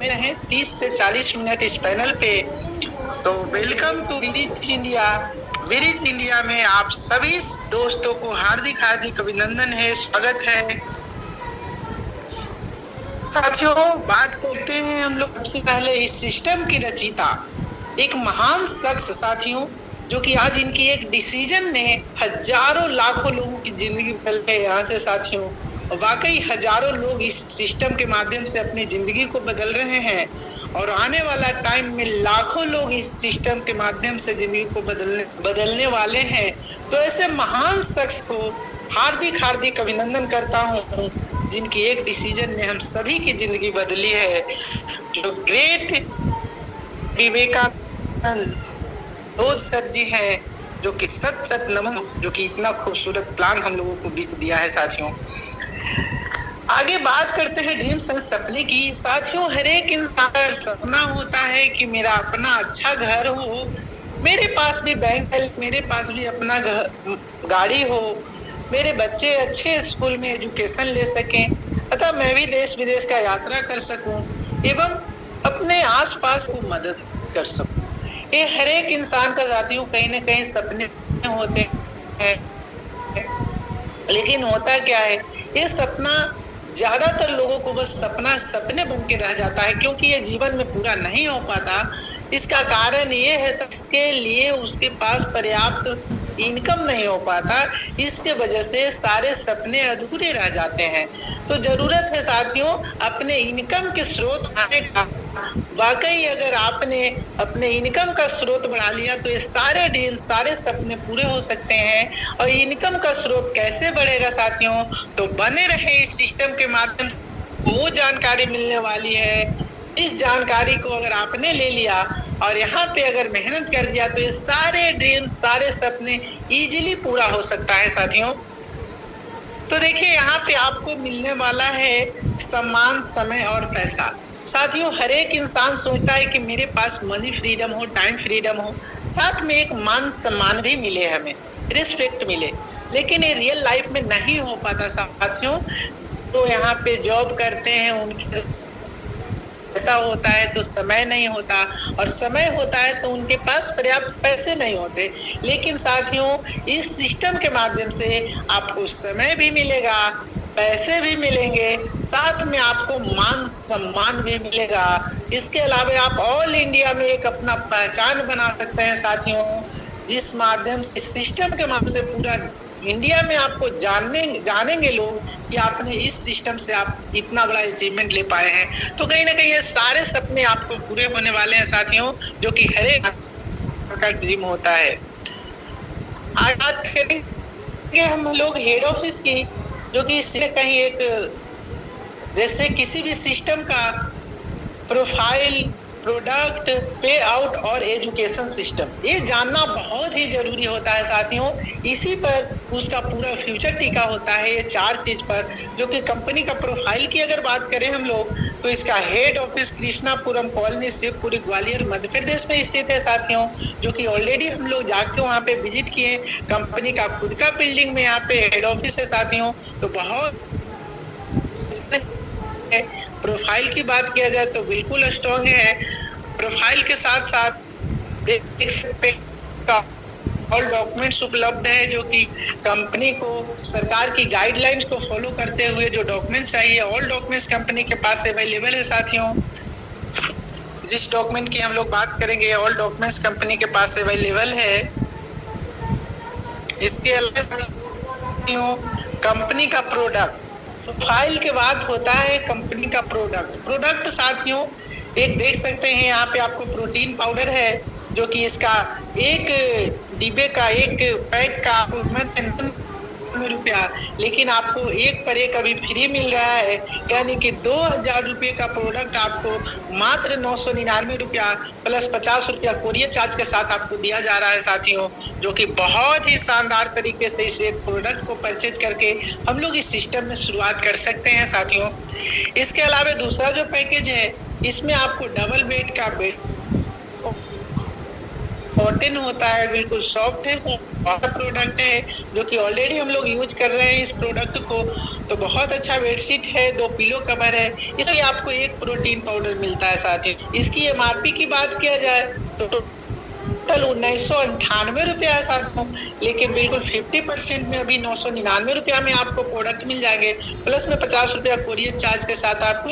में रहे 30 से 40 मिनट इस पैनल पे। तो वेलकम टू विरिज इंडिया। विरिज इंडिया में आप सभी दोस्तों को हार्दिक हार्दिक अभिनंदन है, स्वागत है। साथियों, बात करते हैं हम लोग सबसे पहले इस सिस्टम की रचयिता, एक महान शख्स साथियों, जो कि आज इनकी एक डिसीजन ने हजारों लाखों लोगों की जिंदगी बदल है यहाँ से साथियों। वाकई हजारों लोग इस सिस्टम के माध्यम से अपनी जिंदगी को बदल रहे हैं और आने वाला टाइम में लाखों लोग इस सिस्टम के माध्यम से जिंदगी को बदलने वाले हैं। तो ऐसे महान शख्स को हार्दिक हार्दिक अभिनंदन करता हूँ, जिनकी एक डिसीजन ने हम सभी की जिंदगी बदली है। जो ग्रेट विवेकानंद बोध सर जी हैं, जो कि सत नमन, जो कि इतना खूबसूरत प्लान हम लोगों को बीच दिया है साथियों। आगे बात करते हैं ड्रीम्स एंड सपने की। साथियों, हर एक इंसान का सपना होता है कि मेरा अपना अच्छा घर हो, मेरे पास भी बैंक है, मेरे पास भी अपना गाड़ी हो, मेरे बच्चे अच्छे स्कूल में एजुकेशन ले सकें तथा मैं भी देश विदेश का यात्रा कर सकूं एवं अपने आसपास को मदद कर सकूं। ये हर एक इंसान का साथियों कहीं ना कहीं सपने होते हैं, लेकिन होता क्या है, ये सपना ज्यादातर लोगों को बस सपने बन के रह जाता है, क्योंकि ये जीवन में पूरा नहीं हो पाता। इसका कारण ये है इसके लिए उसके पास पर्याप्त इनकम नहीं हो पाता, इसके वजह से सारे सपने अधूरे रह जाते हैं। तो जरूरत है साथियों अपने इनकम के स्रोत बढ़ाने का। वाकई अगर आपने अपने इनकम का स्रोत बढ़ा लिया तो ये सारे ड्रीम, सारे सपने पूरे हो सकते हैं। और इनकम का स्रोत कैसे बढ़ेगा साथियों, तो बने रहे इस सिस्टम के माध्यम से वो जानकारी मिलने वाली है। इस जानकारी को अगर आपने ले लिया और यहाँ पे अगर मेहनत कर दिया तो ये सारे ड्रीम, सारे सपने इजीली पूरा हो सकता है साथियों। तो देखिए, यहाँ पे आपको मिलने वाला है सम्मान, समय और पैसा। साथियों, हर एक इंसान सोचता है कि मेरे पास मनी फ्रीडम हो, टाइम फ्रीडम हो, साथ में एक मान सम्मान भी मिले, हमें रिस्पेक्ट मिले, लेकिन ये रियल लाइफ में नहीं हो पाता साथियों। तो यहाँ पे जॉब करते हैं, उनके ऐसा होता है तो समय नहीं होता, और समय होता है तो उनके पास पर्याप्त पैसे नहीं होते। लेकिन साथियों, इस सिस्टम के माध्यम से आपको समय भी मिलेगा, पैसे भी मिलेंगे, साथ में आपको मान सम्मान भी मिलेगा। इसके अलावा आप ऑल इंडिया में एक अपना पहचान बना सकते हैं साथियों, जिस माध्यम से सिस्टम के माध्यम से पूरा इंडिया में आपको जानेंगे लोग कि आपने इस सिस्टम से आप इतना बड़ा अचीवमेंट ले पाए हैं। तो कहीं ना कहीं ये सारे सपने आपको पूरे होने वाले हैं साथियों, जो कि हर एक का ड्रीम होता है। आज बात करेंगे हम लोग हेड ऑफिस की, जो कि इससे कहीं एक जैसे किसी भी सिस्टम का प्रोफाइल, प्रोडक्ट, पे आउट और एजुकेशन सिस्टम, ये जानना बहुत ही जरूरी होता है साथियों। इसी पर उसका पूरा फ्यूचर टिका होता है, ये चार चीज पर। जो कि कंपनी का प्रोफाइल की अगर बात करें हम लोग, तो इसका head office Krishnapuram colony, Shivpuri, Gwalior, Madhya Pradesh में स्थित है साथियों, जो कि ऑलरेडी हम लोग जाके वहाँ पे विजिट किए। कंपनी का खुद का बिल्डिंग में यहाँ पे हेड ऑफिस है साथियों। तो बहुत प्रोफाइल की बात किया जाए तो बिल्कुल स्ट्रॉन्ग है। प्रोफाइल के साथ साथ देख सकते ऑल डॉक्यूमेंट्स उपलब्ध है, जो कि कंपनी को सरकार की गाइडलाइंस को फॉलो करते हुए जो डॉक्यूमेंट्स चाहिए, ऑल डॉक्यूमेंट्स कंपनी के पास अवेलेबल है साथियों। जिस डॉक्यूमेंट की हम लोग बात करेंगे, ऑल डॉक्यूमेंट्स कंपनी के पास अवेलेबल है। इसके अलावा कंपनी का प्रोडक्ट, प्रोफाइल के बाद होता है कंपनी का प्रोडक्ट साथियों। एक देख सकते हैं यहाँ पे आपको प्रोटीन पाउडर है, जो कि इसका एक डिब्बे का, एक पैक का ₹90, लेकिन आपको एक पर एक अभी फ्री मिल रहा है, यानी कि 2000 रुपये का प्रोडक्ट आपको मात्र ₹999 प्लस ₹50 कोरियर चार्ज के साथ आपको दिया जा रहा है साथियों, जो कि बहुत ही शानदार तरीके से इस एक प्रोडक्ट को परचेज करके हम लोग इस सिस्टम में शुरुआत कर सकते हैं साथियों। इसके अलावा दूसरा जो पैकेज है, इसमें आपको डबल बेड का बेड कॉटन होता है, बिल्कुल सॉफ्ट है, प्रोडक्ट है जो कि ऑलरेडी हम लोग यूज कर रहे हैं इस प्रोडक्ट को। तो बहुत अच्छा बेडशीट है, 2 पिलो कवर है, इसमें आपको 1 प्रोटीन पाउडर मिलता है। साथ ही इसकी एमआरपी की बात किया जाए तो टोटल 1998 रुपया है साथियों, लेकिन बिल्कुल 50% में अभी 999 रुपया में आपको प्रोडक्ट मिल जाएंगे, प्लस में 50 रुपया कोरियर चार्ज के साथ आपको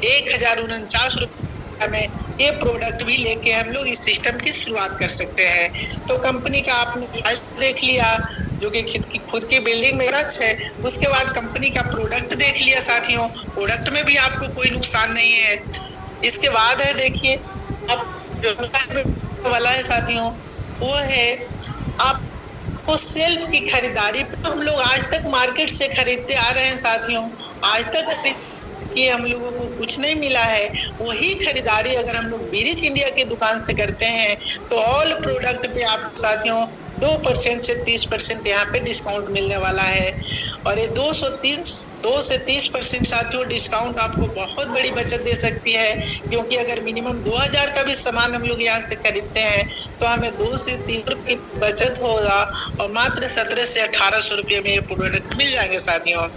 1049 रुपया में ये प्रोडक्ट भी लेके हम लोग इस सिस्टम की शुरुआत कर सकते हैं। तो कंपनी का आपने फाइल देख लिया जो कि खुद की बिल्डिंग में रच है, उसके बाद कंपनी का प्रोडक्ट देख लिया साथियों, प्रोडक्ट में भी आपको कोई नुकसान नहीं है। इसके बाद है देखिए अब जो वाला है साथियों वो है आपको सेल्फ की खरीदारी। हम लोग आज तक मार्केट से खरीदते आ रहे हैं साथियों, आज तक ये हम लोगों को कुछ नहीं मिला है, वही खरीदारी अगर हम लोग बीरिच इंडिया की दुकान से करते हैं तो ऑल प्रोडक्ट पे आपको साथियों 2% से 30% यहाँ पे डिस्काउंट मिलने वाला है। और ये 2 से 30% साथियों डिस्काउंट आपको बहुत बड़ी बचत दे सकती है, क्योंकि अगर मिनिमम 2000 का भी सामान हम लोग यहाँ से खरीदते हैं तो हमें 2 से 3 रुपये की बचत होगा और मात्र 17 से 1800 रुपये में ये प्रोडक्ट मिल जाएंगे साथियों।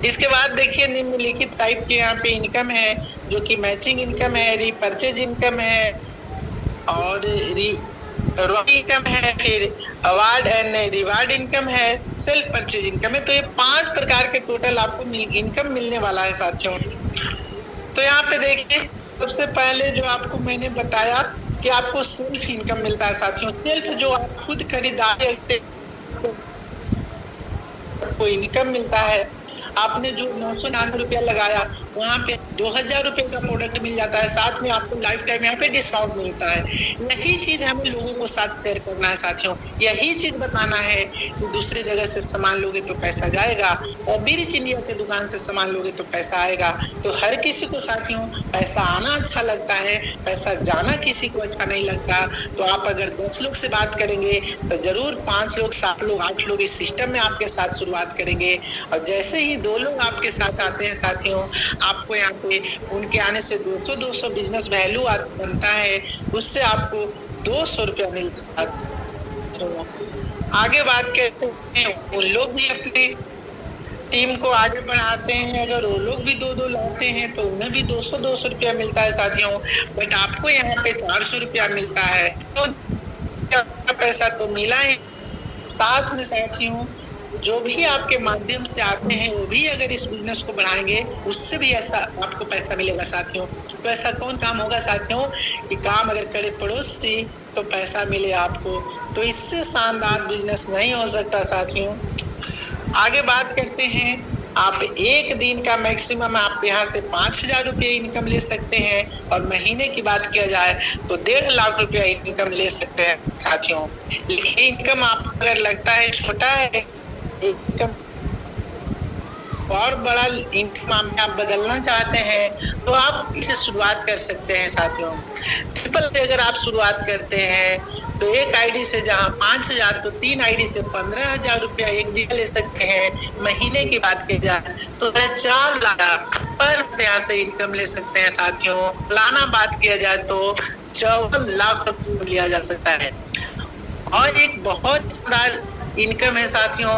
इसके बाद देखिए निम्नलिखित टाइप के यहाँ पे इनकम है जो कि मैचिंग इनकम है, रीपरचेज इनकम है और इनकम है, फिर अवार्ड एंड रिवार्ड इनकम है, सेल्फ परचेज इनकम है। तो ये 5 प्रकार के टोटल आपको इनकम मिलने वाला है साथियों। तो यहाँ पे देखिए सबसे पहले जो आपको मैंने बताया कि आपको सेल्फ इनकम मिलता है साथियों। सेल्फ जो आप खुद खरीदारी को इनकम मिलता है। आपने जो 999 रुपया लगाया वहाँ पे 2000 रुपये का प्रोडक्ट मिल जाता है, साथ में आपको लाइफ टाइम यहाँ पे डिस्काउंट मिलता है। यही चीज हमें लोगों को साथ शेयर करना है साथियों, यही चीज बताना है कि दूसरे जगह से सामान लोगे तो पैसा जाएगा और बीरिच इंडिया के दुकान से सामान लोगे तो पैसा आएगा। तो हर किसी को साथियों पैसा आना अच्छा लगता है, पैसा जाना किसी को अच्छा नहीं लगता। तो आप अगर 10 लोग से बात करेंगे तो जरूर 5 लोग 7 लोग 8 लोग इस सिस्टम में आपके साथ शुरुआत करेंगे और जैसे ही 2 लोग आपके साथ आते हैं साथियों, आपको यहाँ पे उनके आने से 200 बिजनेस वैल्यू बनता है, उससे आपको 200 रुपया मिलता है। आगे बात करते हैं, उन लोग भी अपने टीम को आगे बढ़ाते हैं, अगर वो लोग भी 2-2 लाते हैं तो उन्हें भी 200 रुपया मिलता है साथियों। बट आपको यहाँ पे 400 रुपया मिलता है, तो पैसा तो मिला है। साथ में साथियों जो भी आपके माध्यम से आते हैं वो भी अगर इस बिजनेस को बढ़ाएंगे उससे भी ऐसा आपको पैसा मिलेगा साथियों। तो ऐसा कौन काम होगा साथियों कि काम अगर करे पड़ोसी तो पैसा मिले आपको, तो इससे शानदार बिजनेस नहीं हो सकता साथियों। आगे बात करते हैं, आप एक दिन का मैक्सिमम आप यहाँ से 5000 रुपये इनकम ले सकते हैं और महीने की बात किया जाए तो 1.5 लाख रुपया इनकम ले सकते हैं साथियों। लेकिन इनकम आप अगर लगता है छोटा है, इनकम और बड़ा इनकम आप बदलना चाहते हैं तो आप इसे शुरुआत कर सकते हैं साथियों। ट्रिपल अगर आप शुरुआत करते हैं तो एक आईडी से जहां 5000 तो 3 आईडी से 15000 रुपया एक दिन ले सकते हैं। महीने की बात की जाए तो 4 लाख पर यहाँ से इनकम ले सकते हैं साथियों। लाना बात किया जाए तो 54 लाख रुपया लिया जा सकता है। और एक बहुत शानदार इनकम है साथियों,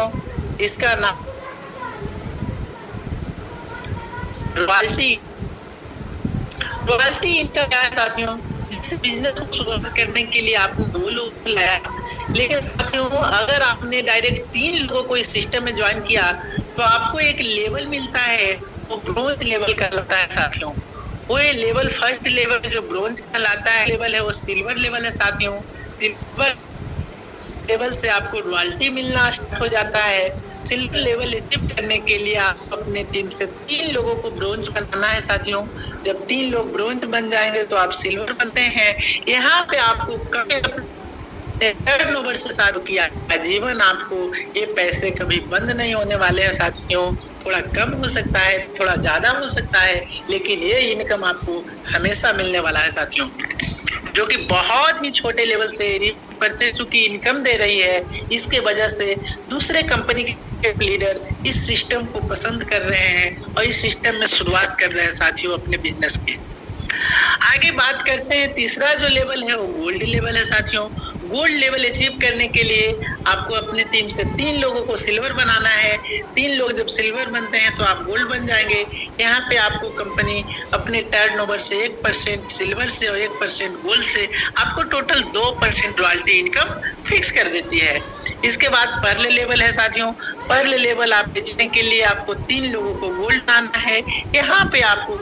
इसका नाम रॉयल्टी इनकम क्या है साथियों। इस बिजनेस को शुरुआत करने के लिए आपने 2 लोग लाया, लेकिन साथियों अगर आपने डायरेक्ट 3 लोगों को इस सिस्टम में ज्वाइन किया तो आपको एक लेवल मिलता है, वो ब्रोंज लेवल कहलाता है साथियों। वो ये लेवल फर्स्ट लेवल जो ब्रोंज कहलाता है लेवल है वो सिल्वर लेवल है साथियों। सिल्वर लेवल से आपको रॉयल्टी मिलना स्टार्ट हो जाता है। सिल्वर लेवल अचीव करने के लिए आप अपने टीम से 3 लोगों को ब्रोंज बनाना है साथियों। जब 3 लोग ब्रोंज बन जाएंगे तो आप सिल्वर बनते हैं। यहाँ पे आपको टर्नओवर से चालू किया जीवन, आपको ये पैसे कभी बंद नहीं होने वाले हैं साथियों। थोड़ा कम हो सकता है, थोड़ा ज्यादा हो सकता है, लेकिन ये इनकम आपको हमेशा मिलने वाला है साथियों, जो कि बहुत ही छोटे लेवल से परचेज की इनकम दे रही है। इसके वजह से दूसरे कंपनी के लीडर इस सिस्टम को पसंद कर रहे हैं और इस सिस्टम में शुरुआत कर रहे हैं साथियों अपने बिजनेस के। आगे बात करते हैं, तीसरा जो लेवल है वो गोल्ड लेवल है साथियों। गोल्ड लेवल अचीव करने के लिए आपको अपनी टीम से 3 लोगों को सिल्वर बनाना है। 3 लोग जब सिल्वर बनते हैं तो आप गोल्ड बन जाएंगे। यहाँ पे आपको कंपनी अपने टर्नओवर से 1% सिल्वर से और 1% गोल्ड से आपको टोटल 2% रॉयल्टी इनकम फिक्स कर देती है। इसके बाद पर्ल लेवल है साथियों। पर्ल लेवल आप बेचने के लिए आपको 3 लोगों को गोल्ड बनाना है। यहाँ पे आपको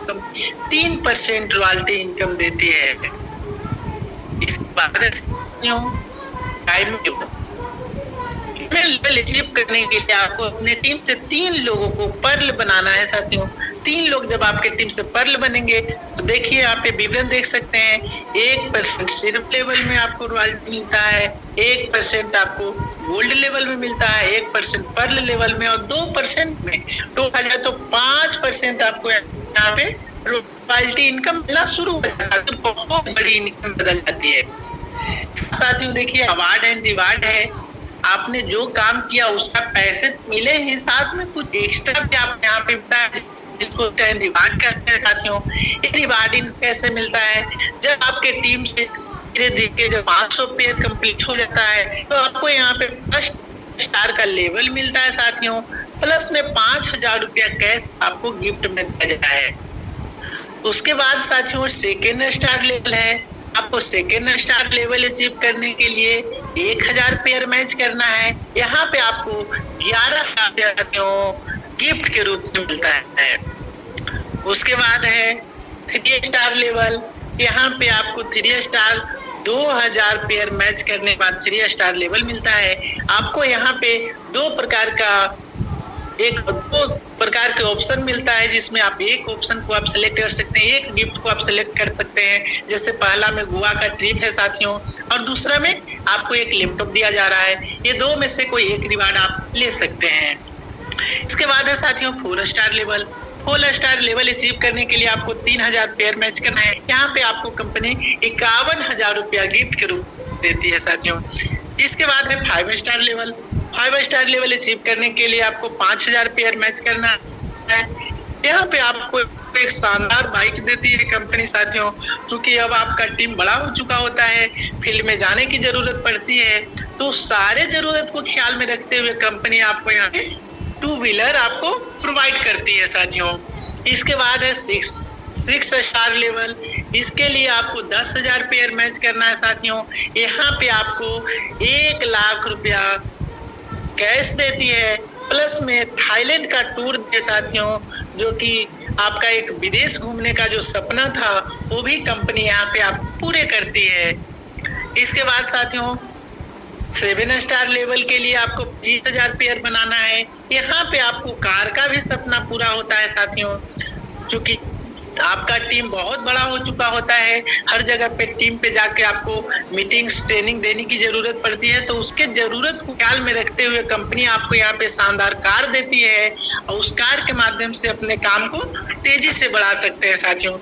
3% रॉयल्टी इनकम देती है। इसके बाद लेवल अचीव करने के लिए आपको अपने टीम से 3 लोगों को पर्ल बनाना है साथियों। 3 लोग जब आपके टीम से पर्ल बनेंगे तो देखिए यहाँ पे विवरण देख सकते हैं। 1% सिल्वर लेवल में आपको रॉयल्टी मिलता है, 1% आपको गोल्ड लेवल में मिलता है, 1% पर्ल लेवल में और 2% में टोटल है तो 5% आपको यहाँ पे रॉयल्टी इनकम मिलना शुरू हो जाता है। बहुत बड़ी इनकम बदल जाती है साथियों। देखिए अवार्ड एंड रिवार्ड है। आपने जो काम किया उसका पैसे मिले ही, साथ में कुछ एक्स्ट्रा भी आप यहाँ पे इसको रिवार्ड करते हैं साथियों। ये रिवार्डिंग कैसे मिलता है? जब आपके टीम से धीरे धीरे जब 500 पेयर कंप्लीट हो जाता है तो आपको यहाँ पे फर्स्ट स्टार का लेवल मिलता है साथियों। प्लस में 5000 रुपया कैश आपको गिफ्ट में दिया जाता है। उसके बाद साथियों सेकेंड स्टार लेवल है। आपको सेकेंड स्टार लेवल अचीव करने के लिए 1000 पेयर मैच करना है। यहाँ पे आपको 11,000 गिफ्ट के रूप में मिलता है। उसके बाद है 3 स्टार लेवल। यहाँ पे आपको 3 स्टार 2000 पेयर मैच करने के बाद 3 स्टार लेवल मिलता है। आपको यहाँ पे 2 प्रकार के ऑप्शन मिलता है, जिसमें आप एक ऑप्शन को आप सिलेक्ट कर सकते हैं, एक गिफ्ट को आप सिलेक्ट कर सकते हैं। जैसे पहला में गोवा का ट्रिप है साथियों और दूसरा में आपको एक लैपटॉप दिया जा रहा है। ये 2 में से कोई एक रिवार्ड आप ले सकते हैं। इसके बाद है साथियों 4 star level. 4 star level achieve करने के लिए आपको 3000 पेयर मैच करना है। यहाँ पे आपको कंपनी 51,000 रुपया गिफ्ट के रूप देती है साथियों। इसके बाद में 5 star level. 5 star level achieve करने के लिए आपको 5000 पेयर मैच करना है। यहाँ पे आपको एक शानदार बाइक देती है कंपनी साथियों। क्योंकि अब आपका टीम बड़ा हो चुका होता है, फील्ड में जाने की जरूरत पड़ती है, तो सारे जरूरत को ख्याल में रखते हुए कंपनी आपको यहाँ पे 2 व्हीलर आपको प्रोवाइड करती है साथियों। इसके बाद है 6 स्टार लेवल। इसके लिए आपको 10,000 पेयर मैच करना है साथियों। यहाँ पे आपको 1 लाख रुपया कैश देती है, प्लस में थाईलैंड का टूर दे साथियों, जो कि आपका एक विदेश घूमने का जो सपना था वो भी कंपनी यहाँ पे आप पूरे करती है। इसके बाद साथियों 7 स्टार लेवल के लिए आपको 25,000 पेयर बनाना है। यहाँ पे आपको कार का भी सपना पूरा होता है साथियों। क्योंकि आपका टीम बहुत बड़ा हो चुका होता है, हर जगह पे टीम पे जाके आपको मीटिंग्स ट्रेनिंग देने की जरूरत पड़ती है, तो उसके जरूरत को ख्याल में रखते हुए कंपनी आपको यहाँ पे शानदार कार देती है और उस कार के माध्यम से अपने काम को तेजी से बढ़ा सकते हैं साथियों।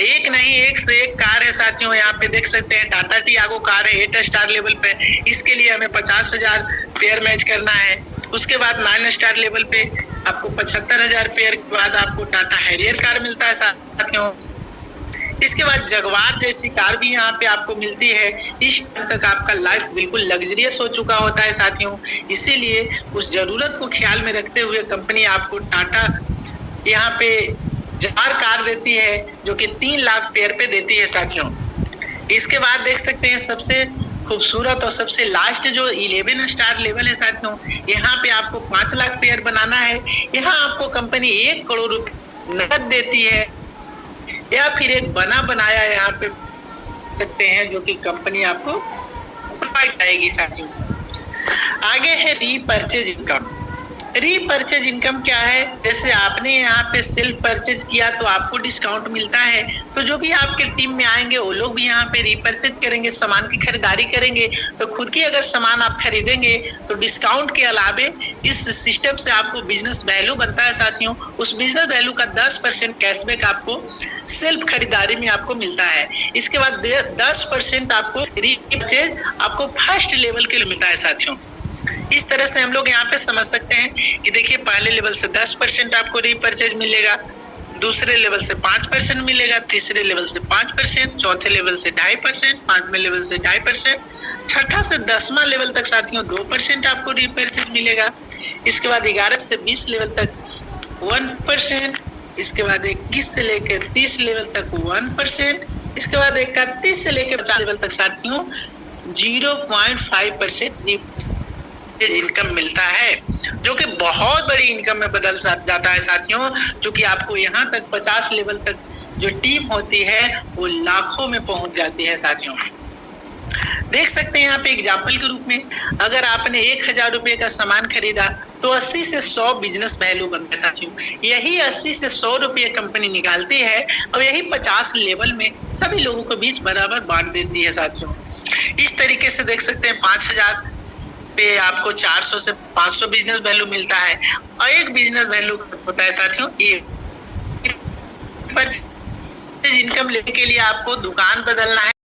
एक नहीं एक से एक कार है साथियों। यहाँ पे देख सकते हैं टाटा टियागो कार है 8 स्टार लेवल पे। इसके लिए हमें 50,000 पेयर मैच करना है। उसके बाद 9 स्टार लेवल पे आपको 75,000 पेयर के बाद आपको टाटा हैरियर कार मिलता है साथियों। इसके बाद जगवार जैसी कार भी यहाँ पे आपको मिलती है। इस टाइम तक आपका लाइफ बिल्कुल लग्जरियस हो चुका होता है साथियों, इसीलिए उस जरूरत को ख्याल में रखते हुए कंपनी आपको टाटा यहाँ पे जगवार कार देती है, जो कि 3 लाख पेयर पे देती है साथियों। इसके बाद देख सकते हैं सबसे खूबसूरत और सबसे लास्ट जो 11 स्टार लेवल है साथियों, यहाँ पे आपको 5 लाख पेयर बनाना है। यहाँ आपको कंपनी 1 करोड़ रुपए नकद देती है या फिर एक बना बनाया यहाँ पे सकते हैं, जो कि कंपनी आपको प्रोवाइड करेगी साथियों। आगे है रीपरचेज इनकम। रीपरचेज इनकम क्या है? जैसे आपने यहाँ पे सेल्फ परचेज किया तो आपको डिस्काउंट मिलता है, तो जो भी आपके टीम में आएंगे वो लोग भी यहाँ पे रीपरचेज करेंगे, सामान की खरीदारी करेंगे। तो खुद की अगर सामान आप खरीदेंगे तो डिस्काउंट के अलावे इस सिस्टम से आपको बिजनेस वैल्यू बनता है साथियों। उस बिजनेस वैल्यू का 10% कैशबैक आपको सेल्फ खरीदारी में आपको मिलता है। इसके बाद 10% आपको रीपरचेज आपको फर्स्ट लेवल के लिए मिलता है साथियों। इस तरह से हम लोग यहाँ पे समझ सकते हैं कि देखिए पहले लेवल से 10% आपको रीपरचेज मिलेगा, दूसरे लेवल से 5% मिलेगा, तीसरे लेवल से 5%, चौथे लेवल से 2.5%, 5वें लेवल से 2.5%, छठा से 10वां लेवल तक साथियों 2% आपको रीपर्चेज मिलेगा। इसके बाद 11 से 20 लेवल तक 1%, इसके बाद 21 से लेकर 30 लेवल तक 1%, इसके बाद 31 से लेकर 50 लेवल तक साथियों 0.5% इनकम मिलता है, जो कि बहुत बड़ी इनकम में बदल जाता है साथियों, जो कि आपको यहाँ तक 50 लेवल तक जो टीम होती है वो लाखों में पहुंच जाती है साथियों। देख सकते हैं यहाँ पे एग्जाम्पल के रूप में, अगर आपने 1000 रुपए का सामान खरीदा तो 80 से 100 बिजनेस वैल्यू बनता है साथियों। यही 80 से 100 रुपये कंपनी निकालती है और यही 50 लेवल में सभी लोगों के बीच बराबर बांट देती है साथियों। इस तरीके से देख सकते हैं 5000 पे आपको 400 से 500 बिजनेस वैल्यू मिलता है, और एक बिजनेस वैल्यू होता है साथियों ये इनकम लेने के लिए आपको दुकान बदलना है